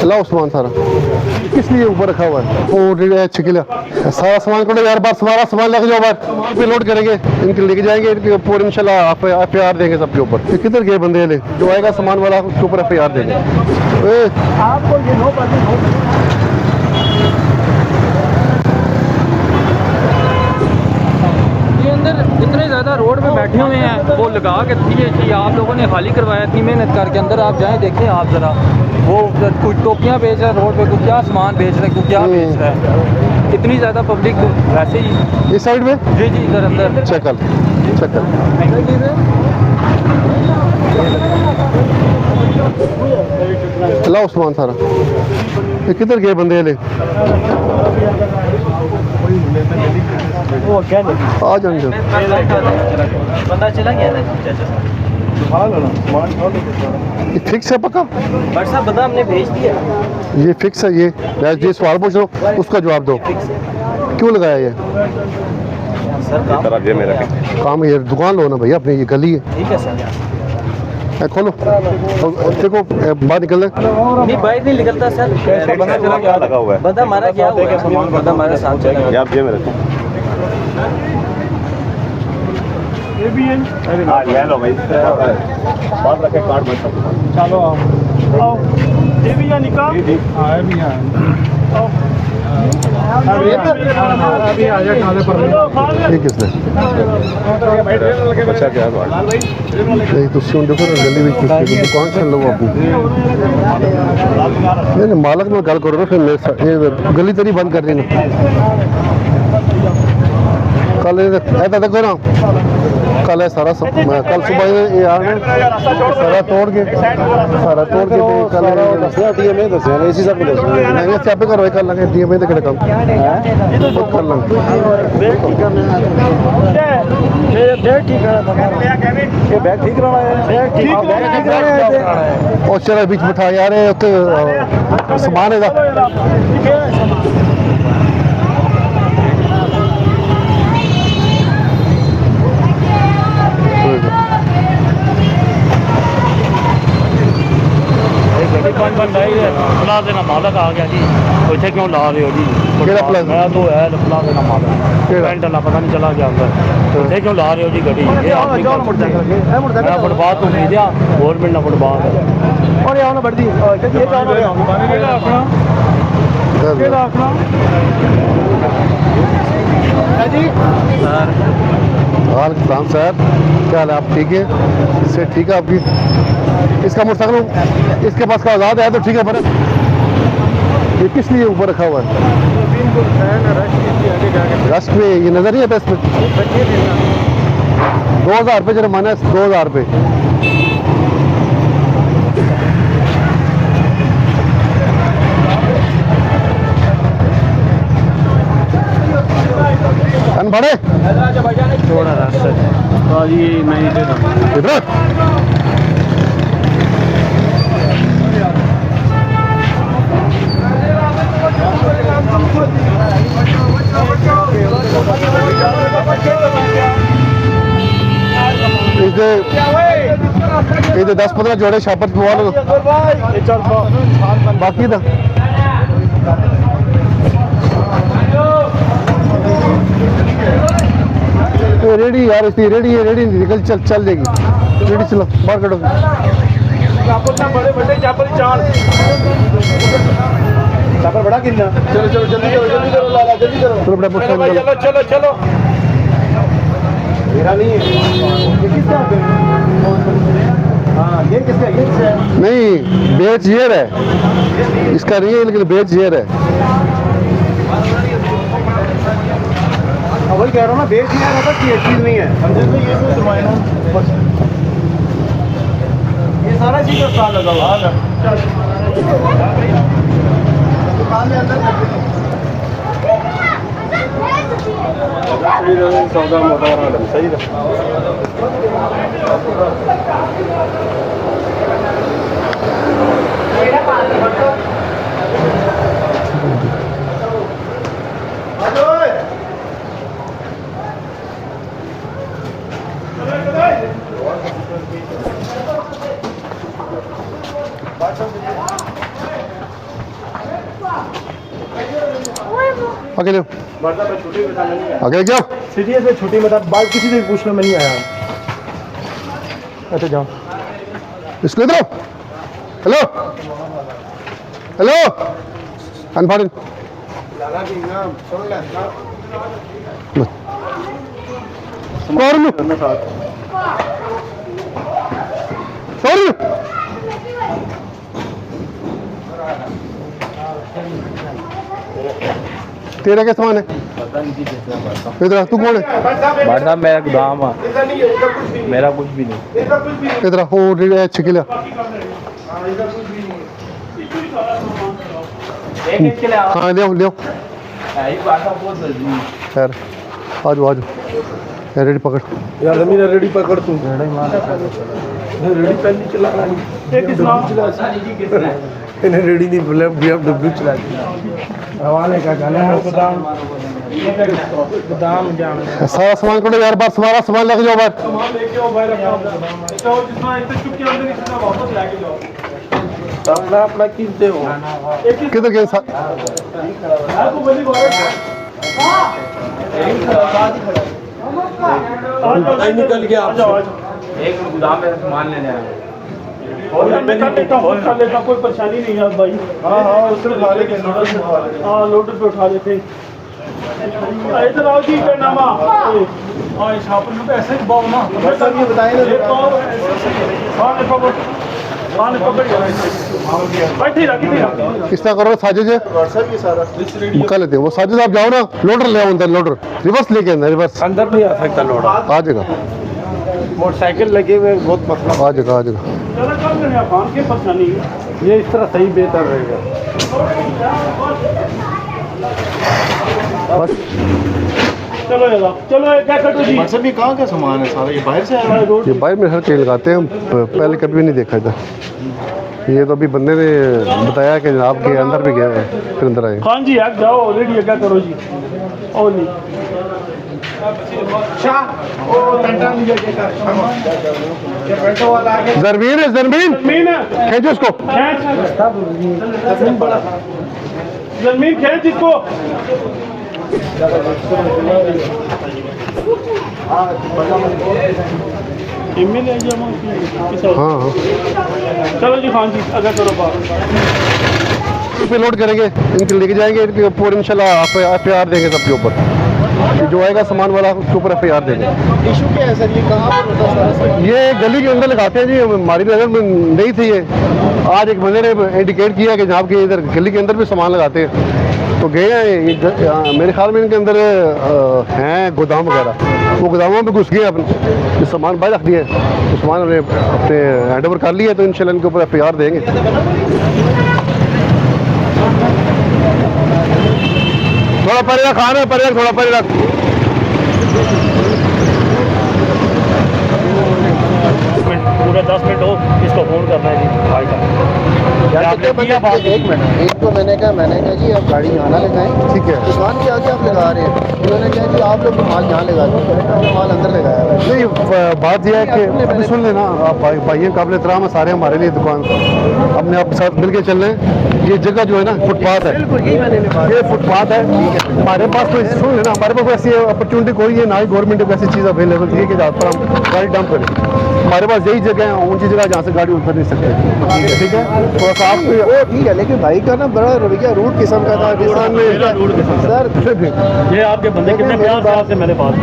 ला उस्मान सारा किस लिए ऊपर रखा हुआ है? वो छिकिला सारा सामान को यार, बार सारा सामान लेके जाओ, बार पे लोड करेंगे, इनके लेके जाएंगे, इनके ऊपर इंशाल्लाह FIR देंगे सबके ऊपर। ये किधर गए बंदे ले? जो आएगा सामान वाला उसके ऊपर FIR देंगे। आपको ये नो इतने ज़्यादा रोड पे बैठे हुए हैं, वो लगा के थी आप लोगों ने खाली करवाया, इतनी मेहनत करके। अंदर आप जाएं, देखें आप ज़रा, वो कुछ टोपियाँ बेच रहा है रोड पे, कुछ क्या सामान बेच रहा है, कुछ क्या बेच रहा है। इतनी ज़्यादा पब्लिक वैसे ही इस साइड में जी जी इधर अंदर चकल ला उस्मान सारा ये किधर गए बंदे ले? आ जाएंगे बंदा चला गया ना। ये फिक्स है पक्का? बट साहब बंदा हमने भेज दिया। ये फिक्स है? ये सवाल पूछ लो, उसका जवाब दो। क्यों लगाया ये सर मेरा काम? ये दुकान लो ना भैया अपनी, ये गली है। ठीक है सर, खोलो देखो बाहर निकल नहीं बाइक नहीं निकलता सर। बंदा चला क्या लगा हुआ है? बंदा हमारा क्या हुआ है? बंदा हमारे साथ चला गया। आप ये मेरे ये भी है। हाँ ले लो भाई, बात रखे कार्ड बच सकता। चलो आओ, ये भी है निकाल। हाँ ये भी है। अभी आ जाए खाने पर। ठीक है अच्छा क्या नहीं तो सुन देखो ना, गली में दुकान चल लो अपनी। नहीं मालक में गल करो ना, फिर मेरे साथ ये गली तेरी बंद कर देना। कल ऐसा देखो ना, कल है सारा कल सुबह ये आ गए सारा तोड़ के कल DMA दसिया ने इसी सब को दसिया नहीं चापे करो कल लगे DMA ते कड़े काम कर लंग ये बैग ठीक कराना है, बैग ठीक कराना है। और चलो बीच बिठा यार सामान है फला देना मालक आ गया जी, इतने क्यों ला रहे हो जी? मैं तो है फला देना मालक, पेंट वाला पता नहीं चला गया अंदर, इतने क्यों ला रहे हो जी गड्डी? ये आप नहीं कर सकते। मैं फुटपाथ तो नहीं दिया, गवर्नमेंट ना फुटपाथ है और यहाँ बढ़ती वालेकुम सर, क्या हाल है? आप ठीक है? इससे ठीक है आपकी? इसका मोटरसाइकिल इसके पास का आज़ाद है तो ठीक है, पर ये किस लिए ऊपर रखा हुआ है? रश पे ये नज़र नहीं आता इसमें? 2000 रुपये जुर्माना है, 2000 रुपये। बड़े थोड़ा रास्ता ये मैं इधर इधर 10-15 जोड़े शापत पवा लो बाकी था। रेडी यार, इसकी रेडी है, रेडी निकल चल जाएगी रेडी। चलो बाहर करो बड़े बड़े चापल चार चापल बड़ा कितना। चलो चलो जल्दी करो लाला जल्दी करो। चलो बड़ा चलो चलो चलो मेरा नहीं है ये किसका हाँ ये किसका नहीं बेच येर है, इसका नहीं है लेकिन बेच येर है। वही कह रहा हूँ ना, बेच नहीं रहता कि चीज नहीं है समझे तो ये कोई जुर्माना ये सारा चीज का स्टॉल लगा हुआ है दुकान में अंदर सौदा मोटा सही आगे लो, आगे जाओ। सिटी से छुट्टी में था, बात किसी से पूछना मैं नहीं आया। अच्छा जाओ। इसको इधर आओ। हेलो हेलो अनफॉर्न सॉरी तेरा क्या सामान है? इधर तू कौन है? भाई मेरा गोदाम है, मेरा कुछ भी नहीं। इधर हो चिकिला हाँ ले ले खैर आ जाओ रेडी पकड़ यार जमीन रेडी पकड़ तू रेडी पहले चला इन्हें रेडी नहीं बोले BMW चला हवाले का गाना है गोदाम जाना सारा सामान को यार बात सारा सामान लेके जाओ बाहर अपना अपना किनते हो किधर गए निकल गया एक गोदाम में सामान लेने आया कोई परेशानी नहीं है भाई। हाँ हाँ उससे उठा लेंगे हाँ लोडर पे उठा लेते इधर आओ जी नामा हाँ छापन में ऐसे ही बाव ना ये बताएं किस तरह करो साजिद है कर लेते हैं वो साजिद आप जाओ ना लोडर ले आओ अंदर लोडर रिवर्स लेके अंदर रिवर्स अंदर नहीं आ सकता लोडर आ जाएगा मोटरसाइकिल लगे हुए बहुत मतलब आ जाएगा आ जाएगा ये इस तरह सही बेहतर रहेगा बस चलो चलो क्या करो जी मतलब ये कहाँ का सामान है सारा ये बाहर से आया है ये बाइक में हर तेल लगाते हैं हम पहले कभी नहीं देखा था ये तो अभी बंदे ने बताया कि जनाब के अंदर भी गया है फिर अंदर आए हाँ जी यार जाओ ऑलरेडी क्या करो जी और नहीं जरमीन है जरमीन खींचो इसको जमीन खींच इसको हाँ हाँ चलो जी हाँ जी अगर करो बात पे लोड करेंगे इनके लेके जाएंगे इनके ऊपर इंशाल्लाह FIR देंगे सबके ऊपर जो आएगा सामान वाला उसके ऊपर FIR देंगे। इशू क्या है सर ये कहाँ पर होता है सर ये गली के अंदर लगाते हैं जी हमारी नज़र में नहीं थी ये आज एक बंदे ने इंडिकेट किया कि जनाब के इधर गली के अंदर भी सामान लगाते हैं तो गए हैं मेरे ख्याल में इनके अंदर हैं गोदाम वगैरह वो गोदामों में घुस गए अपने सामान बाहर रख दिया तो सामान उन्हें अपने हैंड ओवर कर लिया तो इंशाल्लाह इनके ऊपर FIR देंगे। थोड़ा परे रख खाना परे रख थोड़ा परे रख पूरे 10 मिनट हो इसको फोन करना है जी भाई का एक मिनट एक तो मैंने कहा जी आप गाड़ी यहाँ ना लगाएं ठीक है दुकान के आगे आप लगा रहे हैं उन्होंने कहा जी आप लोग माल यहाँ लगा दो माल अंदर लगाया है नहीं बात यह है कि अभी सुन लेना आप भाइयों काबिल एहतराम है सारे हमारे लिए दुकान अपने आप साथ मिल के चल रहे हैं ये जगह जो है ना फुटपाथ है ये फुटपाथ है हमारे पास कोई सुन लेना हमारे पास ऐसी अपॉर्चुनिटी कोई है ना ही गवर्नमेंट को ऐसी चीज़ अवेलेबल है कि जहाँ पर हम गाड़ी डंप करें हमारे पास यही जगह है ऊंची जगह जहाँ से गाड़ी उतर नहीं सकते ठीक है थोड़ा सा आप वो ठीक है लेकिन भाई का ना बड़ा रवैया रूट किस्म का था सर ये आपके बंदे कितने प्यार साहब से मेरे पास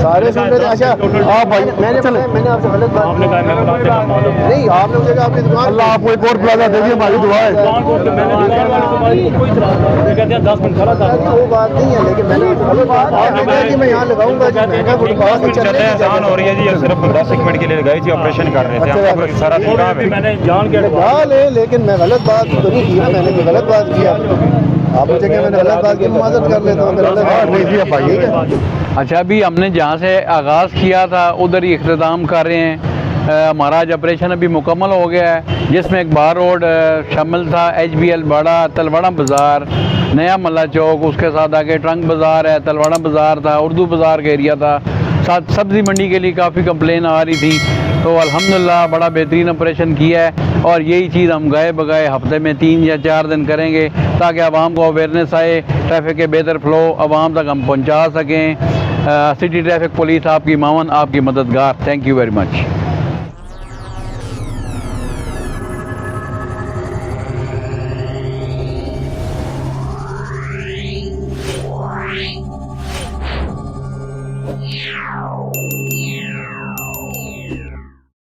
सारे सुन रहे थे अच्छा आप भाई मैंने आपसे गलत बात आपने कहा मैं प्लाजा का मालूम नहीं आपने मुझे कहा आपकी दुकान अल्लाह आपको एक और प्लाजा दे दिए हमारी दुआ है दुकान को मैंने दुकान वाले तुम्हारी कोई ये कहते हैं 10 मिनट खड़ा था वो बात नहीं है लेकिन मैंने आपसे गलत बात आपने कहा कि मैं यहाँ लगाऊंगा जी महंगा फुटपाथ में चलने की आसान हो रही है जी ये सिर्फ 10 मिनट के लिए लगाई थी ऑपरेशन कर रहे थे आपका सारा दिन काम है मैंने जान के लगा ले लेकिन मैं गलत बात तो नहीं की ना मैंने कोई गलत बात किया आप मुझे क्या मैंने गलत बात की माजरत कर लेता हूँ ठीक है अच्छा अभी हमने जहाँ से आगाज़ किया था उधर ही इख्तिताम कर रहे हैं हमारा आज ऑपरेशन अभी मुकम्मल हो गया है जिसमें एक बार रोड शामिल था HBL बड़ा तलवाड़ा बाज़ार नया मल्ला चौक उसके साथ आगे ट्रंक बाज़ार है तलवाड़ा बाज़ार था उर्दू बाज़ार का एरिया था साथ सब्ज़ी मंडी के लिए काफ़ी कंप्लेन आ रही थी, तो अल्हम्दुलिल्लाह बड़ा बेहतरीन ऑपरेशन किया है और यही चीज़ हम गए बगाए हफ्ते में 3 या 4 दिन करेंगे ताकि आवाम को अवेयरनेस आए, ट्रैफिक के बेहतर फ़्लो आवाम तक हम पहुँचा सकें। सिटी ट्रैफिक पुलिस आपकी मावन, आपकी मददगार। Thank you very much.